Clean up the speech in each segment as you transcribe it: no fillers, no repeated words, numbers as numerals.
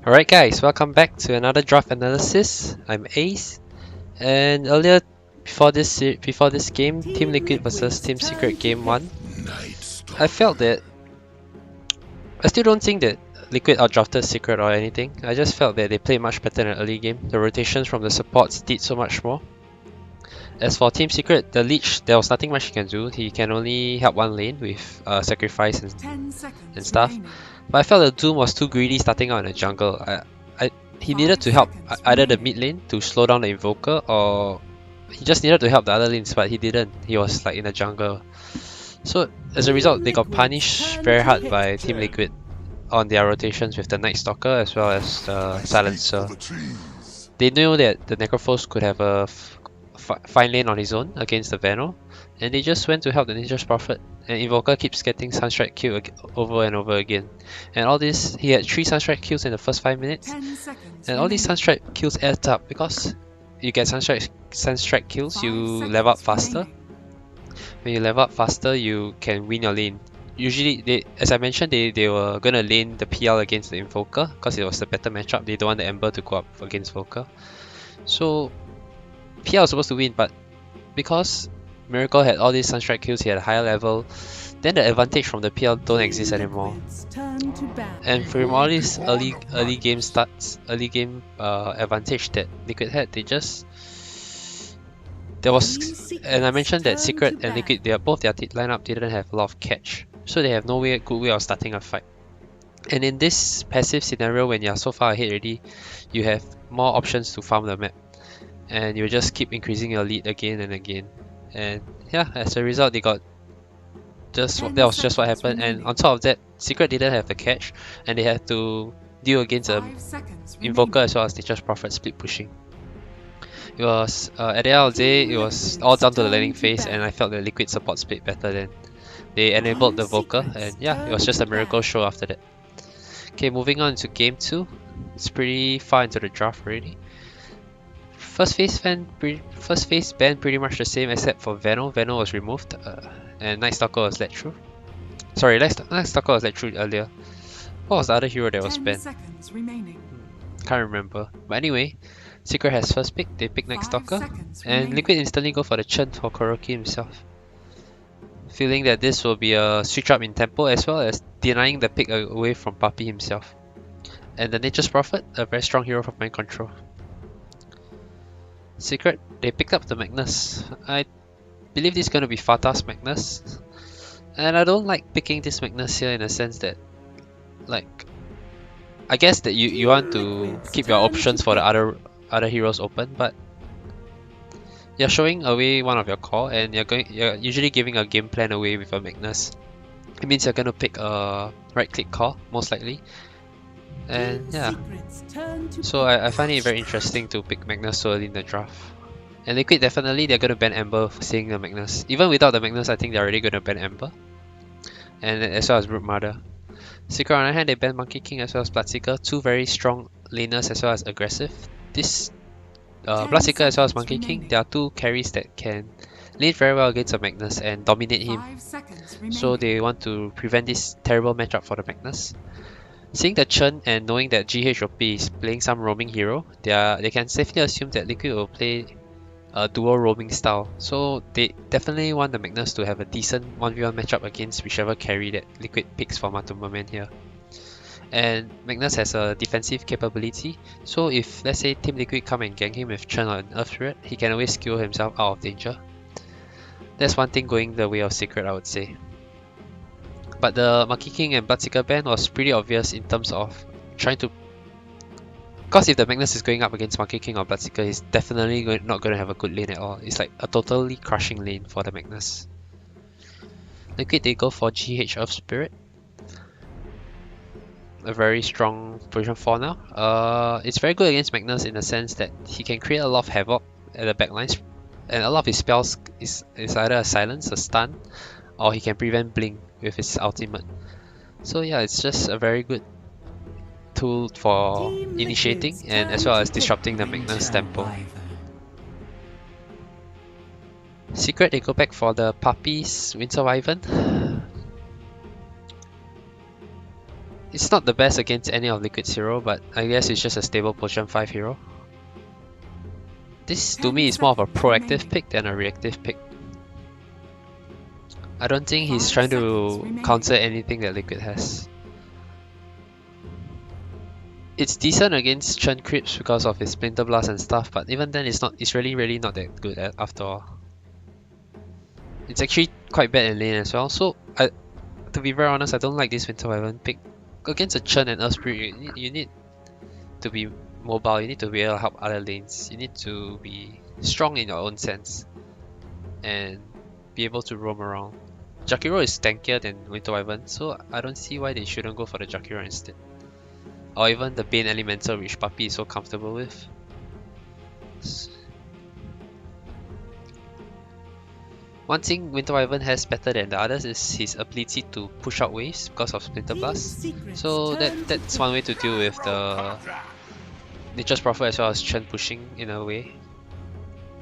Alright guys, welcome back to another draft analysis. I'm Ace, and earlier before this game, Team Liquid versus Team Secret game 1, I felt that I still don't think that Liquid outdrafted Secret or anything. I just felt that they played much better in the early game. The rotations from the supports did so much more. As for Team Secret, the Leech, there was nothing much he can do. He can only help one lane with sacrifice and stuff. But I felt that Doom was too greedy starting out in the jungle. He needed to help either the mid lane to slow down the invoker, or he just needed to help the other lanes, but he didn't. He was like in the jungle. So as a result, they got punished very hard by Team Liquid on their rotations with the Night Stalker as well as the Silencer. They knew that the Necrophos could have a fine lane on his own against the Veno, and they just went to help the Nature's Prophet. And Invoker keeps getting Sunstrike killed over and over again. And all this, he had 3 Sunstrike kills in the first 5 minutes. And all these Sunstrike kills add up because you get Sunstrike kills, you level up faster. When you level up faster, you can win your lane. Usually, as I mentioned, they were gonna lane the PL against the Invoker because it was the better matchup. They don't want the Ember to go up against Invoker. So PL was supposed to win, but because Miracle had all these Sunstrike kills, he had a higher level, then the advantage from the PL don't exist anymore. And from all these early game starts, early game advantage that Liquid had, and I mentioned that Secret and Liquid, both their lineup didn't have a lot of catch, so they have no good way of starting a fight. And in this passive scenario, when you're so far ahead already, you have more options to farm the map, and you just keep increasing your lead again and again. And yeah, as a result, that was just what happened. And on top of that, Secret didn't have the catch, and they had to deal against Invoker as well as Nature's Prophet split pushing. It was at the end of the day, it was all down to the laning phase, and I felt the Liquid support split better than they enabled the Volker, and yeah, it was just a miracle show after that. Okay, moving on to game 2. It's pretty far into the draft already. First phase ban pretty much the same except for Veno. Veno was removed, and Night Stalker was let through. Sorry, Night Stalker was let through earlier. What was the other hero that was banned? Can't remember. But anyway, Secret has first pick. They pick Night Stalker, and Liquid instantly go for the Chen for Kuroki himself, feeling that this will be a switch up in tempo as well as denying the pick away from Papi himself. And the Nature's Prophet, a very strong hero for mind control. Secret, they picked up the Magnus. I believe this is going to be Fatah's Magnus, and I don't like picking this Magnus here in a sense that, like, I guess that you want to keep your options for the other heroes open, but you're showing away one of your core, and you're usually giving a game plan away with a Magnus. It means you're going to pick a right click core most likely. And yeah, so I find it very interesting to pick Magnus so early in the draft. And Liquid, definitely they're going to ban Ember for seeing the Magnus. Even without the Magnus, I think they're already going to ban Ember, and as well as Root Mother. Secret, on the other hand, they ban Monkey King as well as Bloodseeker, 2 very strong laners as well as aggressive. This Bloodseeker as well as Monkey King, there are 2 carries that can lane very well against a Magnus and dominate him. So they want to prevent this terrible matchup for the Magnus. Seeing the Chen and knowing that GHOP is playing some roaming hero, they can safely assume that Liquid will play a dual roaming style. So they definitely want the Magnus to have a decent 1v1 matchup against whichever carry that Liquid picks for Matumbaman here. And Magnus has a defensive capability, so if let's say Team Liquid come and gank him with Chen or an Earth Spirit, he can always skew himself out of danger. That's one thing going the way of Secret, I would say. But the Monkey King and Bloodseeker ban was pretty obvious in terms of trying to... Because if the Magnus is going up against Monkey King or Bloodseeker, he's definitely not going to have a good lane at all. It's like a totally crushing lane for the Magnus. Liquid, they go for GH Earth Spirit. A very strong position 4 now. It's very good against Magnus in the sense that he can create a lot of havoc at the backlines, and a lot of his spells is either a silence, a stun, or he can prevent blink with his ultimate. So yeah, it's just a very good tool for initiating and as well as disrupting the Magnus tempo. Secret, they go back for the Papi's Winter Wyvern. It's not the best against any of Liquid's hero, but I guess it's just a stable Potion 5 hero. This to me is more of a proactive pick than a reactive pick. I don't think he's trying to counter anything that Liquid has. It's decent against Chen creeps because of his Splinter Blast and stuff, but even then it's really not that good after all. It's actually quite bad in lane as well, so to be very honest, I don't like this Winter Wyvern pick. Against a Chen and Earth Spirit, you need to be mobile, you need to be able to help other lanes, you need to be strong in your own sense, and be able to roam around. Jakiro is tankier than Winter Wyvern, so I don't see why they shouldn't go for the Jakiro instead. Or even the Bane Elemental, which Puppy is so comfortable with. One thing Winter Wyvern has better than the others is his ability to push out waves because of Splinter Blast. So that's one way to deal with the Nature's Prophet as well as Chen pushing in a way.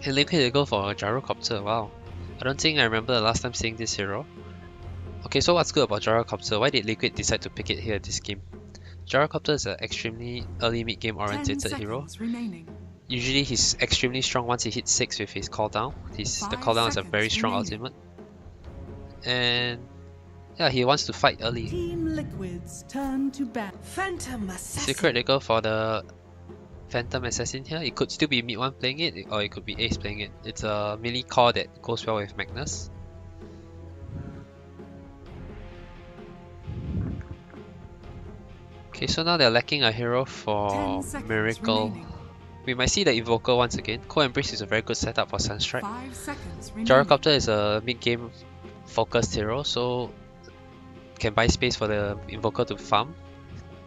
And Liquid they go for a Gyrocopter, wow. I don't think I remember the last time seeing this hero. Okay, so what's good about Gyrocopter? Why did Liquid decide to pick it here this game? Gyrocopter is an extremely early mid-game orientated hero. Usually he's extremely strong once he hits 6 with his cooldown. The cooldown is a very strong ultimate. And yeah, he wants to fight early. Team Liquid's turn to bat. Phantom Assassin. Secret they go for the Phantom Assassin here. It could still be mid one playing it, or it could be Ace playing it. It's a melee core that goes well with Magnus. Okay, so now they're lacking a hero for Miracle. Remaining. We might see the Invoker once again. Cold Embrace is a very good setup for Sunstrike. 5 seconds remaining. Gyrocopter is a mid-game focused hero, so can buy space for the Invoker to farm,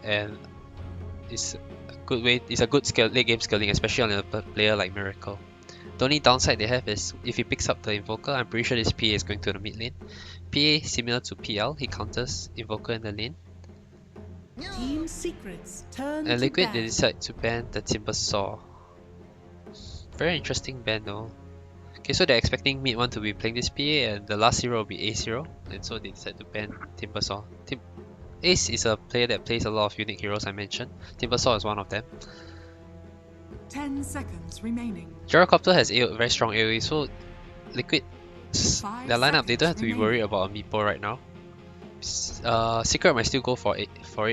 and it's a good way. It's a good late game scaling, especially on a player like Miracle. The only downside they have is if he picks up the Invoker, I'm pretty sure this PA is going to the mid lane. PA similar to PL, he counters Invoker in the lane. Team Secrets turn And to Liquid bat. they decide to ban the Timber Saw. Very interesting ban though. Okay, so they're expecting mid one to be playing this PA and the last hero will be Ace hero, and so they decide to ban Timber Saw. Ace is a player that plays a lot of unique heroes I mentioned. Timber Saw is one of them. 10 seconds remaining. Gyrocopter has very strong AoE, so Liquid, 5 their lineup, they don't have to be seconds worried about a Meepo right now. Secret might still go for it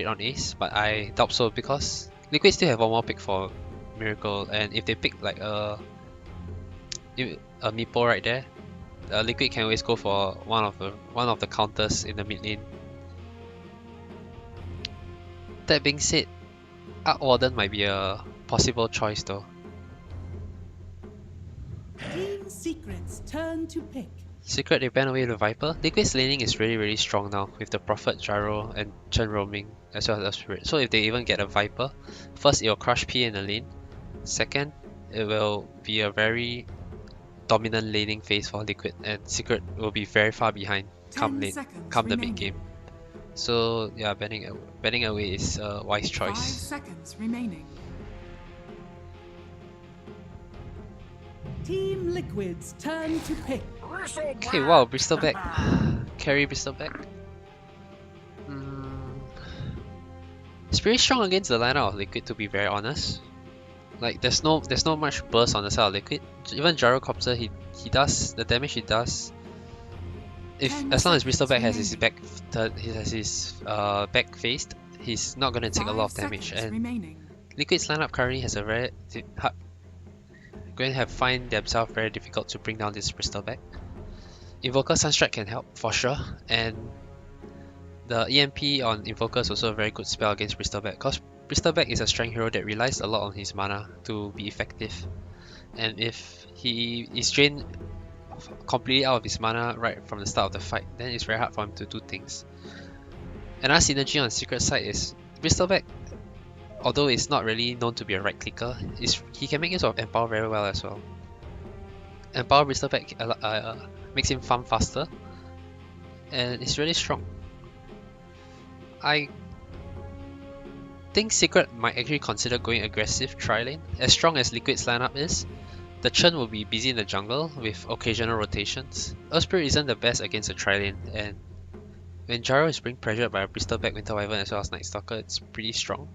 on Ace, but I doubt so because Liquid still have one more pick for Miracle, and if they pick like a Meepo right there, Liquid can always go for one of the counters in the mid lane. That being said, Arc Warden might be a possible choice though. Team Secrets turn to pick. Secret they ban away the Viper. Liquid's laning is really strong now with the Prophet, Gyro, and Chen roaming as well as Spirit. So if they even get a Viper, first it will crush P in the lane. Second, it will be a very dominant laning phase for Liquid, and Secret will be very far behind come 10 late, seconds come the remaining. mid game. So yeah, banning away is a wise 5 choice. seconds remaining. Team Liquid's turn to pick. Okay, wow, Bristleback. Carry Bristleback. It's pretty strong against the lineup of Liquid, to be very honest. Like there's no much burst on the side of Liquid. Even Gyrocopter, he does the damage he does. As long as Bristleback has his back faced, he's not gonna take a lot of damage. And Remaining. Liquid's lineup currently has a very going to have find themselves very difficult to bring down this Bristleback. Invoker Sunstrike can help for sure, and the EMP on Invoker is also a very good spell against Bristleback because Bristleback is a strength hero that relies a lot on his mana to be effective, and if he is drained completely out of his mana right from the start of the fight, then it's very hard for him to do things. Another synergy on the Secret side is Bristleback, although it's not really known to be a right clicker, he can make use of Empower very well as well. Empower Bristleback makes him farm faster, and it's really strong. I think Secret might actually consider going aggressive tri-lane. As strong as Liquid's lineup is, the Chen will be busy in the jungle with occasional rotations. Earthspirit isn't the best against a tri-lane, and When Gyro is being pressured by a Bristleback, Winter Wyvern as well as Night Stalker, it's pretty strong.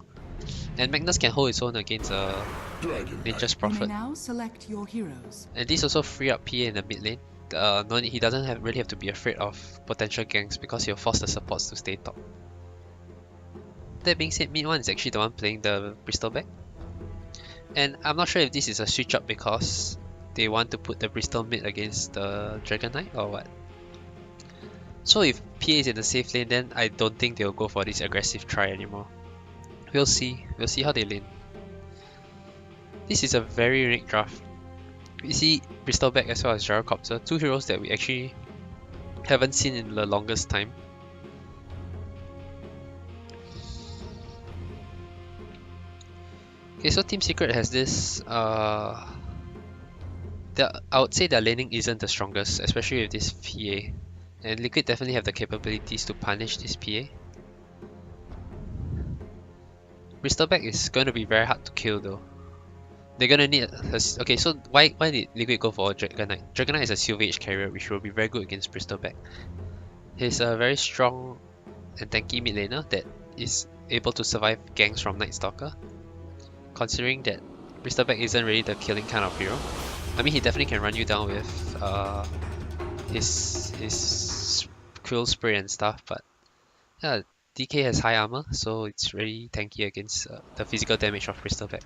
And Magnus can hold its own against Nature's You may Prophet. now select your heroes. And this also free up PA in the mid lane. No need, he doesn't really have to be afraid of potential ganks because he'll force the supports to stay top. That being said, mid one is actually the one playing the Bristleback. And I'm not sure if this is a switch up because they want to put the Bristol mid against the Dragon Knight or what. So if PA is in the safe lane, then I don't think they'll go for this aggressive try anymore. We'll see how they lane. This is a very unique draft. We see Bristleback as well as Gyrocopter, two heroes that we actually haven't seen in the longest time. Okay, so Team Secret has this. I would say their laning isn't the strongest, especially with this PA. And Liquid definitely have the capabilities to punish this PA. Bristleback is going to be very hard to kill though. They're gonna need okay, so why did Liquid go for Dragon Knight? Dragon Knight is a Silver Age carrier which will be very good against Bristleback. He's a very strong and tanky mid laner that is able to survive ganks from Night Stalker. Considering that Bristleback isn't really the killing kind of hero. I mean, he definitely can run you down with his Quill Spray and stuff, but yeah, DK has high armor, so it's really tanky against the physical damage of Bristleback.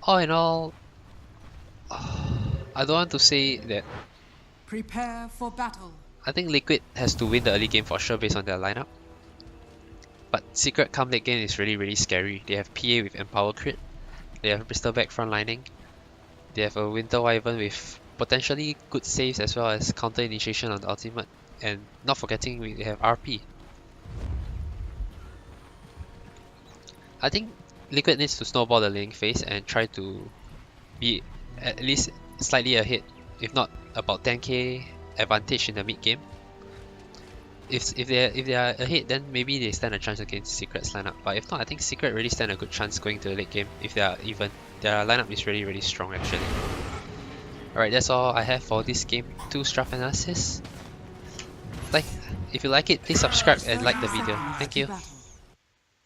All in all, I don't want to say that. Prepare for battle. I think Liquid has to win the early game for sure based on their lineup. But Secret come late game is really scary. They have PA with Empower Crit. They have Bristleback frontlining. They have a Winter Wyvern with potentially good saves as well as counter initiation on the ultimate. And not forgetting we have RP. I think Liquid needs to snowball the laning phase and try to be at least slightly ahead, if not about 10k advantage in the mid game. If they are ahead, then maybe they stand a chance against Secret's lineup. But if not, I think Secret really stand a good chance going to the late game if they are even. Their lineup is really strong actually. Alright, that's all I have for this game 2 draft analysis. If you like it, please subscribe and like the video. Thank you.